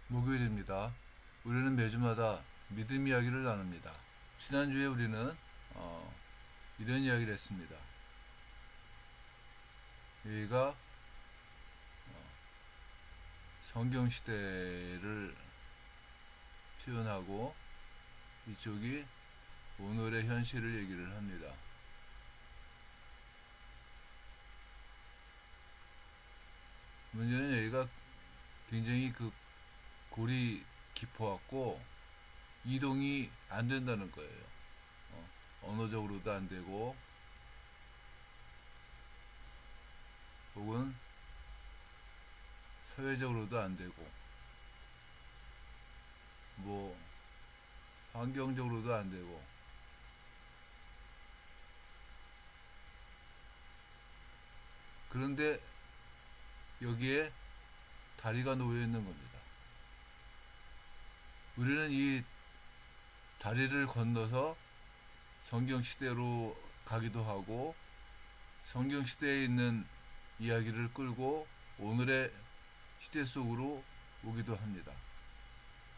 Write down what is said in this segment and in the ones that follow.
목요일입니다. 우리는 매주마다 믿음 이야기를 나눕니다. 지난주에 우리는 이런 이야기를 했습니다. 여기가 성경 시대를 표현하고 이쪽이 오늘의 현실을 얘기를 합니다. 문제는 여기가 굉장히 골이 깊어갖고 이동이 안 된다는 거예요. 언어적으로도 안 되고 혹은 사회적으로도 안 되고 뭐 환경적으로도 안 되고 그런데 여기에 다리가 놓여 있는 겁니다. 우리는 이 다리를 건너서 성경 시대로 가기도 하고 성경 시대에 있는 이야기를 끌고 오늘의 시대 속으로 오기도 합니다.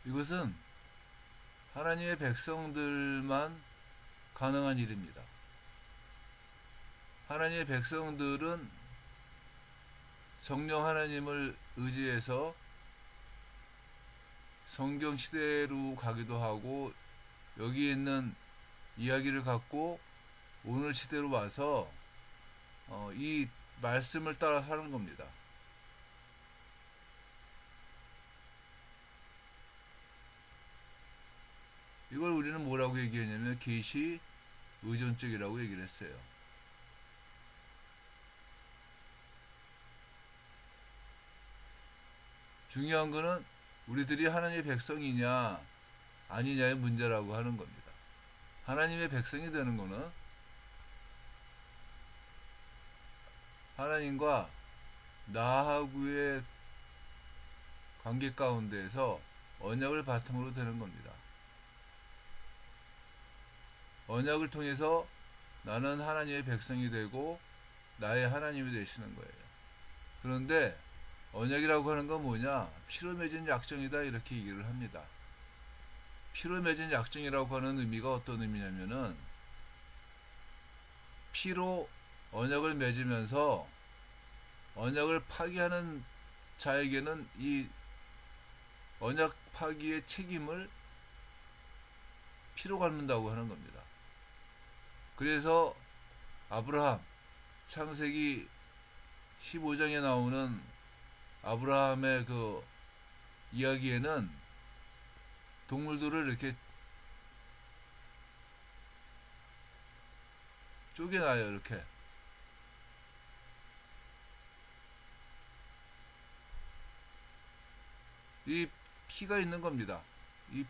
이것은 하나님의 백성들만 가능한 일입니다. 하나님의 백성들은 성령 하나님을 의지해서 성경 시대로 가기도 하고 여기 있는 이야기를 갖고 오늘 시대로 와서 이 말씀을 따라 사는 겁니다. 이걸 우리는 뭐라고 얘기했냐면 계시 의존적이라고 얘기를 했어요. 중요한 거는 우리들이 하나님의 백성이냐 아니냐의 문제라고 하는 겁니다. 하나님의 백성이 되는 거는 하나님과 나하고의 관계 가운데에서 언약을 바탕으로 되는 겁니다. 언약을 통해서 나는 하나님의 백성이 되고 나의 하나님이 되시는 거예요. 그런데 언약이라고 하는 건 뭐냐? 피로 맺은 약정이다 이렇게 얘기를 합니다. 피로 맺은 약정이라고 하는 의미가 어떤 의미냐면은 피로 언약을 맺으면서 언약을 파기하는 자에게는 이 언약 파기의 책임을 피로 갖는다고 하는 겁니다. 그래서 아브라함 창세기 15장에 나오는 아브라함의 그 이야기에는 동물들을 이렇게 쪼개놔요. 이렇게 이 피가 있는 겁니다. 이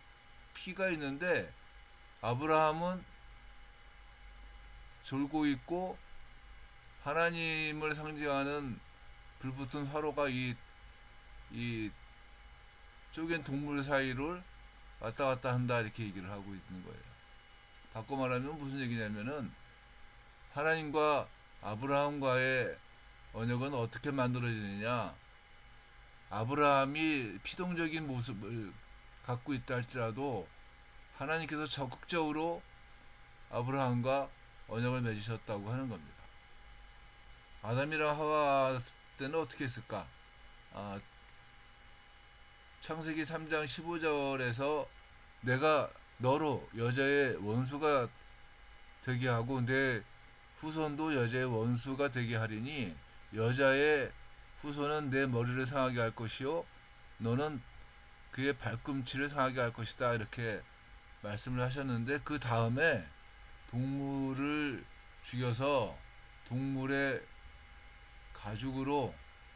피가 있는데 아브라함은 졸고 있고 하나님을 상징하는 불붙은 화로가 이 쪼갠 동물 사이를 왔다 갔다 한다 이렇게 얘기를 하고 있는 거예요. 바꿔 말하면 무슨 얘기냐면은 하나님과 아브라함과의 언약은 어떻게 만들어지느냐? 아브라함이 피동적인 모습을 갖고 있다 할지라도 하나님께서 적극적으로 아브라함과 언약을 맺으셨다고 하는 겁니다. 아담이랑 하와 때는 어떻게 했을까? 창세기 3장 15절에서 내가 너로 여자의 원수가 되게 하고 내 후손도 여자의 원수가 되게 하리니 여자의 후손은 내 머리를 상하게 할 것이요 너는 그의 발꿈치를 상하게 할 것이다 이렇게 말씀을 하셨는데 그 다음에 동물을 죽여서 동물의 가죽으로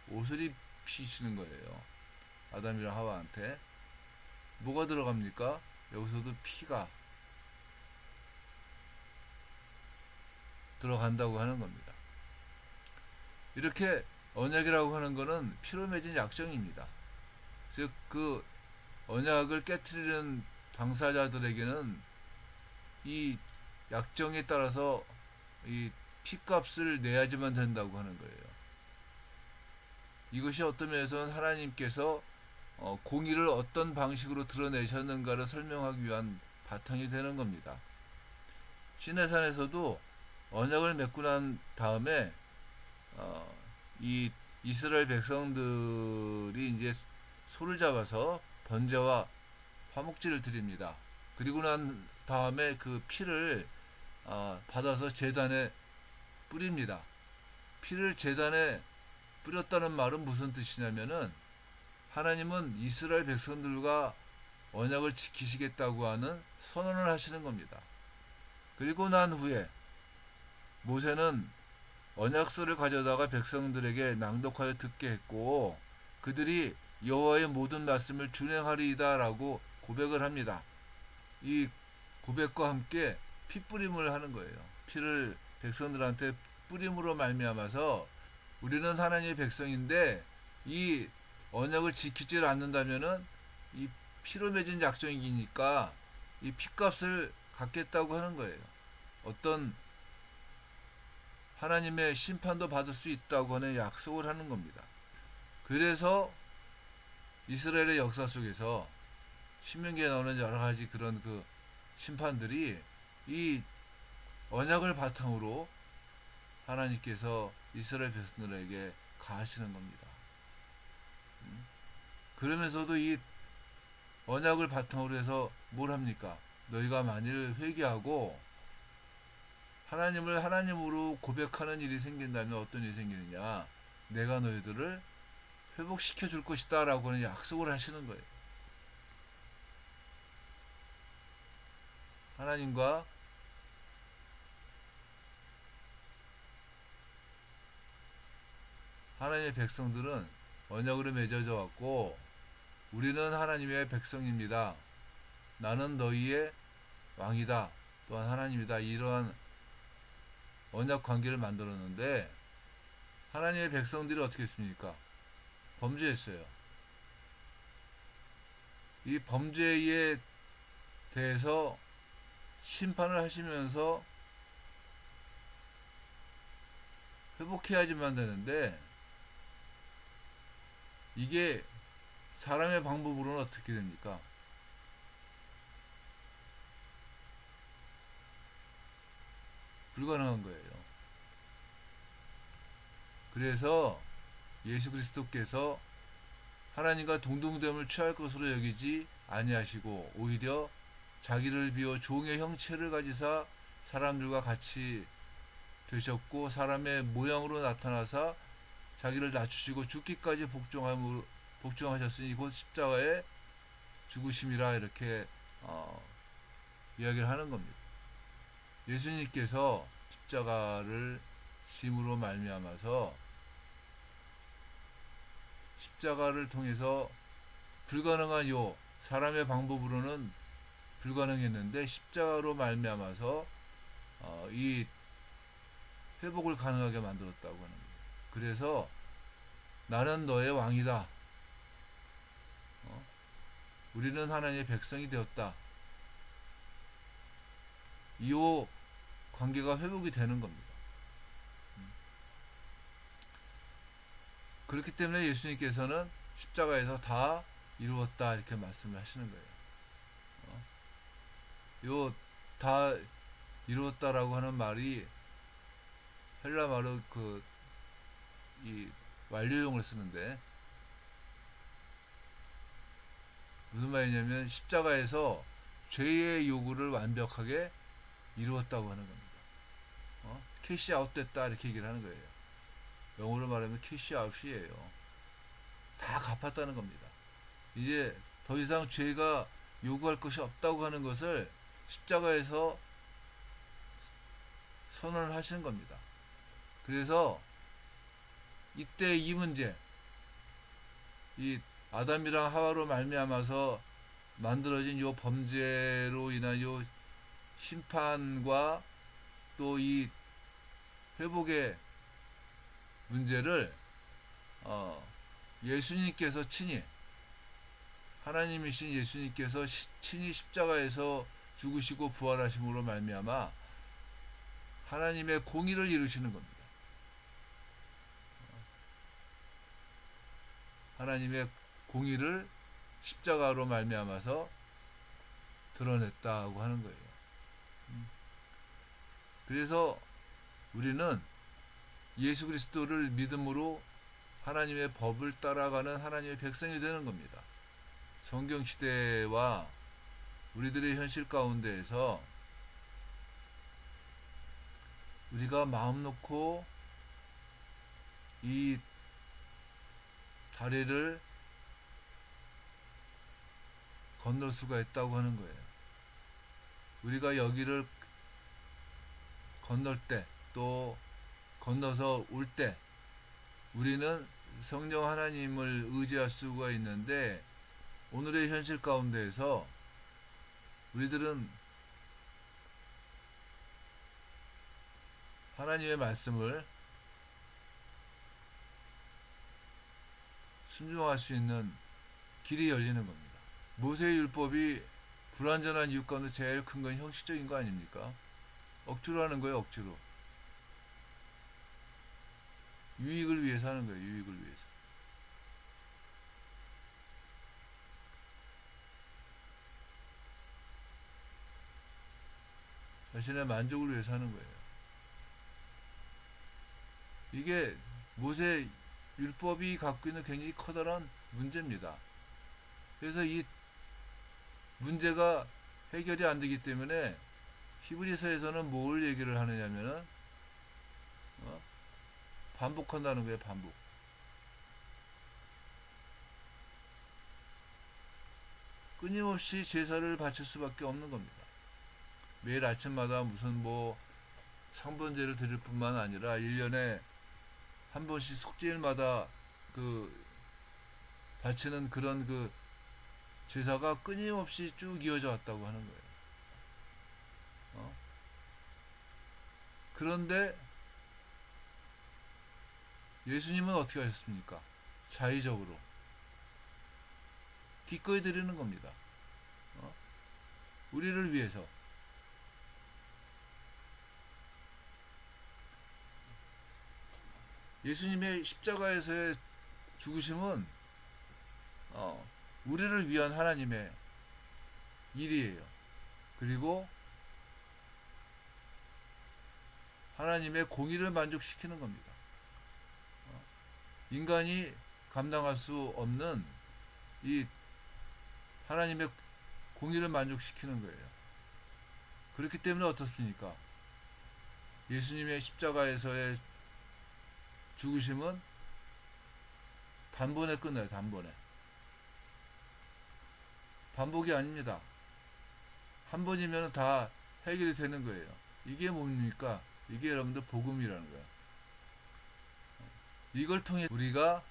옷을 입히시는 거예요. 아담이랑 하와한테. 뭐가 들어갑니까? 여기서도 피가 들어간다고 하는 겁니다. 이렇게 언약이라고 하는 것은 피로 맺은 약정입니다. 즉 그 언약을 깨트리는 당사자들에게는 이 약정에 따라서 이 피값을 내야지만 된다고 하는 거예요. 이것이 어떤 면에서는 하나님께서 공의를 어떤 방식으로 드러내셨는가를 설명하기 위한 바탕이 되는 겁니다. 시내산에서도 언약을 맺고 난 다음에 이 이스라엘 백성들이 이제 소를 잡아서 번제와 화목제를 드립니다. 그리고 난 다음에 그 피를 받아서 제단에 뿌립니다. 피를 제단에 뿌렸다는 말은 무슨 뜻이냐면은 하나님은 이스라엘 백성들과 언약을 지키시겠다고 하는 선언을 하시는 겁니다. 그리고 난 후에 모세는 언약서를 가져다가 백성들에게 낭독하여 듣게 했고 그들이 여호와의 모든 말씀을 준행하리이다라고 고백을 합니다. 이 고백과 함께 피뿌림을 하는 거예요. 피를 백성들한테 뿌림으로 말미암아서 우리는 하나님의 백성인데 이 언약을 지키지 않는다면은 이 피로 맺은 약정이니까 이 피값을 갚겠다고 하는 거예요. 어떤 하나님의 심판도 받을 수 있다고 하는 약속을 하는 겁니다. 그래서 이스라엘의 역사 속에서 신명기에 나오는 여러 가지 그런 그 심판들이 이 언약을 바탕으로 하나님께서 이스라엘 백성들에게 가하시는 겁니다. 그러면서도 이 언약을 바탕으로 해서 뭘 합니까? 너희가 만일 회개하고 하나님을 하나님으로 고백하는 일이 생긴다면 어떤 일이 생기느냐? 내가 너희들을 회복시켜 줄 것이다 라고 하는 약속을 하시는 거예요. 하나님과 하나님의 백성들은 언약으로 맺어져 왔고 우리는 하나님의 백성입니다. 나는 너희의 왕이다. 또한 하나님이다. 이러한 언약 관계를 만들었는데 하나님의 백성들이 어떻게 했습니까? 범죄했어요. 이 범죄에 대해서 심판을 하시면서 회복해야지만 되는데 이게 사람의 방법으로는 어떻게 됩니까? 불가능한 거예요. 그래서 예수 그리스도께서 하나님과 동등됨을 취할 것으로 여기지 아니하시고 오히려 자기를 비워 종의 형체를 가지사 사람들과 같이 되셨고 사람의 모양으로 나타나사 자기를 낮추시고 죽기까지 복종하셨으니 곧 십자가에 죽으심이라 이렇게 이야기를 하는 겁니다. 예수님께서 십자가를 짐으로 말미암아서 십자가를 통해서 불가능한 요 사람의 방법으로는 불가능했는데 십자가로 말미암아서 이 회복을 가능하게 만들었다고 하는 거예요. 그래서 나는 너의 왕이다. 우리는 하나님의 백성이 되었다. 이 관계가 회복이 되는 겁니다. 그렇기 때문에 예수님께서는 십자가에서 다 이루었다 이렇게 말씀을 하시는 거예요. 요 다 이루었다라고 하는 말이 헬라 말로 이 완료형을 쓰는데 무슨 말이냐면 십자가에서 죄의 요구를 완벽하게 이루었다고 하는 겁니다. 캐시 아웃 됐다 이렇게 얘기를 하는 거예요. 영어로 말하면 캐시 아웃이에요. 다 갚았다는 겁니다. 이제 더 이상 죄가 요구할 것이 없다고 하는 것을 십자가에서 선언을 하시는 겁니다. 그래서 이때 이 문제, 이 아담이랑 하와로 말미암아서 만들어진 요 범죄로 인한 요 심판과 또 이 회복의 문제를 예수님께서 친히 하나님이신 예수님께서 친히 십자가에서 죽으시고 부활하심으로 말미암아 하나님의 공의를 이루시는 겁니다. 하나님의 공의를 십자가로 말미암아서 드러냈다고 하는 거예요. 그래서 우리는 예수 그리스도를 믿음으로 하나님의 법을 따라가는 하나님의 백성이 되는 겁니다. 성경 시대와 우리들의 현실 가운데에서 우리가 마음 놓고 이 다리를 건널 수가 있다고 하는 거예요. 우리가 여기를 건널 때, 또 건너서 올 때, 우리는 성령 하나님을 의지할 수가 있는데, 오늘의 현실 가운데에서 우리들은 하나님의 말씀을 순종할 수 있는 길이 열리는 겁니다. 모세의 율법이 불완전한 이유 가운데 제일 큰 건 형식적인 거 아닙니까? 억지로 하는 거예요, 억지로. 유익을 위해서 하는 거예요, 유익을 위해서. 자신의 만족을 위해서 하는 거예요. 이게 모세 율법이 갖고 있는 굉장히 커다란 문제입니다. 그래서 이 문제가 해결이 안 되기 때문에 히브리서에서는 뭘 얘기를 하느냐면은 반복한다는 거예요. 반복. 끊임없이 제사를 바칠 수밖에 없는 겁니다. 매일 아침마다 무슨 뭐 성번제를 드릴 뿐만 아니라 1년에 한 번씩 속죄일마다 그 바치는 그런 그 제사가 끊임없이 쭉 이어져 왔다고 하는 거예요. 그런데 예수님은 어떻게 하셨습니까? 자의적으로 기꺼이 드리는 겁니다. 우리를 위해서. 예수님의 십자가에서의 죽으심은 우리를 위한 하나님의 일이에요. 그리고 하나님의 공의를 만족시키는 겁니다. 인간이 감당할 수 없는 이 하나님의 공의를 만족시키는 거예요. 그렇기 때문에 어떻습니까? 예수님의 십자가에서의 죽으심은 단번에 끝나요. 단번에. 반복이 아닙니다. 한 번이면 다 해결이 되는 거예요. 이게 뭡니까? 이게 여러분들 복음이라는 거예요. 이걸 통해 우리가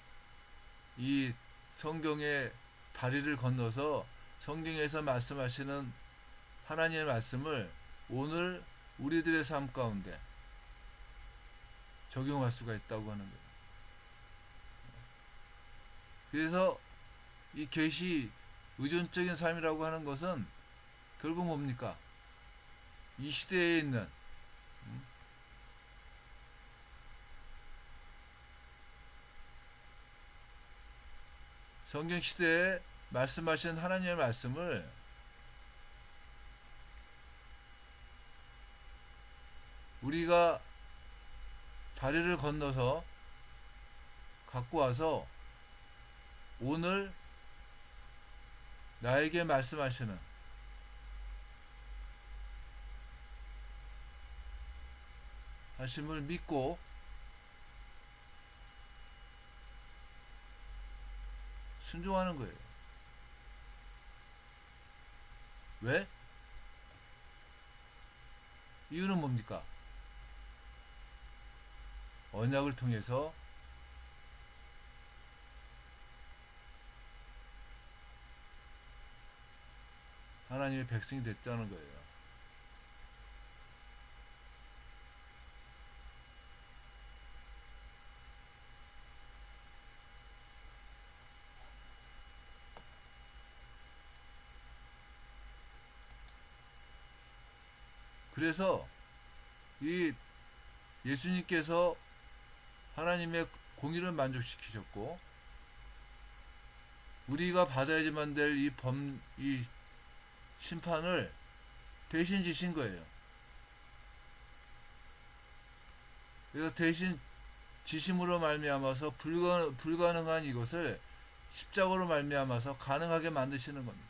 이 성경의 다리를 건너서 성경에서 말씀하시는 하나님의 말씀을 오늘 우리들의 삶 가운데 적용할 수가 있다고 하는 거예요. 그래서 이 계시 의존적인 삶이라고 하는 것은 결국 뭡니까? 이 시대에 있는 성경 시대에 말씀하신 하나님의 말씀을 우리가 다리를 건너서 갖고 와서 오늘 나에게 말씀하시는 하심을 믿고 순종하는 거예요. 왜? 이유는 뭡니까? 언약을 통해서 하나님의 백성이 됐다는 거예요. 그래서 이 예수님께서 하나님의 공의를 만족시키셨고 우리가 받아야지만 될 이 심판을 대신 지신 거예요. 그래서 대신 지심으로 말미암아서 불가능한 이것을 십자가로 말미암아서 가능하게 만드시는 겁니다.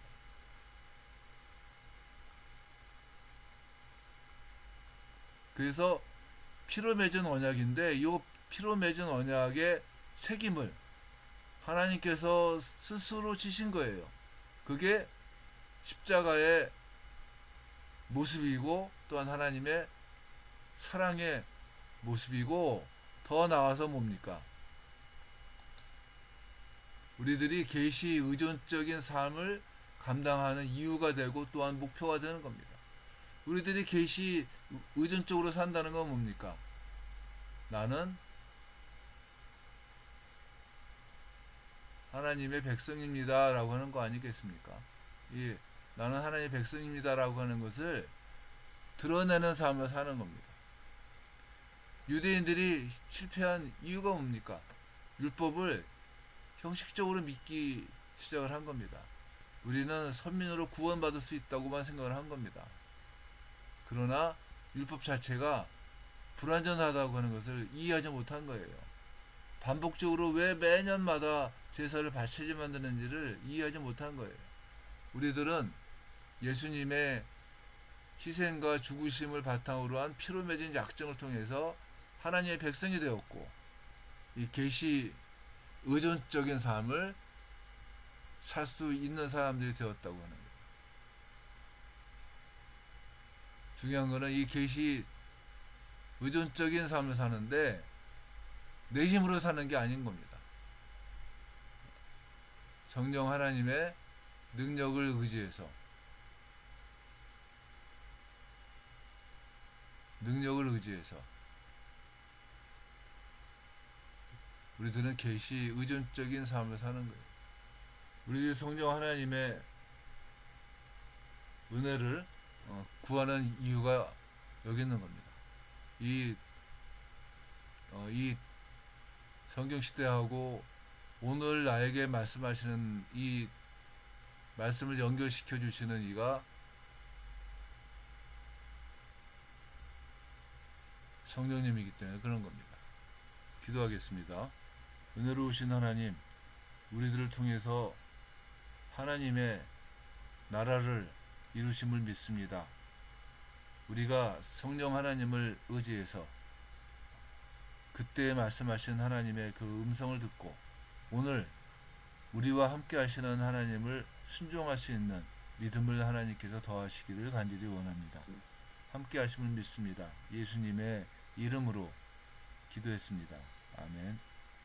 그래서 피로 맺은 언약인데 이 피로 맺은 언약의 책임을 하나님께서 스스로 지신 거예요. 그게 십자가의 모습이고 또한 하나님의 사랑의 모습이고, 더 나아가서 뭡니까? 우리들이 계시 의존적인 삶을 감당하는 이유가 되고 또한 목표가 되는 겁니다. 우리들이 계시 의존적으로 산다는 건 뭡니까? 나는 하나님의 백성입니다 라고 하는 거 아니겠습니까? 이 나는 하나님의 백성입니다 라고 하는 것을 드러내는 삶을 사는 겁니다. 유대인들이 실패한 이유가 뭡니까? 율법을 형식적으로 믿기 시작을 한 겁니다. 우리는 선민으로 구원받을 수 있다고만 생각을 한 겁니다. 그러나 율법 자체가 불완전하다고 하는 것을 이해하지 못한 거예요. 반복적으로 왜 매년마다 제사를 바치지만 되는지를 이해하지 못한 거예요. 우리들은 예수님의 희생과 죽으심을 바탕으로 한 피로 맺은 약정을 통해서 하나님의 백성이 되었고, 이 계시 의존적인 삶을 살 수 있는 사람들이 되었다고 하는 거예요. 중요한 거는 이 계시 의존적인 삶을 사는데 내 힘으로 사는 게 아닌 겁니다. 성령 하나님의 능력을 의지해서 우리들은 계시 의존적인 삶을 사는 거예요. 우리들이 성령 하나님의 은혜를 구하는 이유가 여기 있는 겁니다. 이 성경 시대하고 오늘 나에게 말씀하시는 이 말씀을 연결시켜 주시는 이가 성령님이기 때문에 그런 겁니다. 기도하겠습니다. 은혜로우신 하나님, 우리들을 통해서 하나님의 나라를 이루심을 믿습니다. 우리가 성령 하나님을 의지해서 그때 말씀하신 하나님의 그 음성을 듣고 오늘 우리와 함께 하시는 하나님을 순종할 수 있는 믿음을 하나님께서 더하시기를 간절히 원합니다. 함께 하심을 믿습니다. 예수님의 이름으로 기도했습니다. 아멘.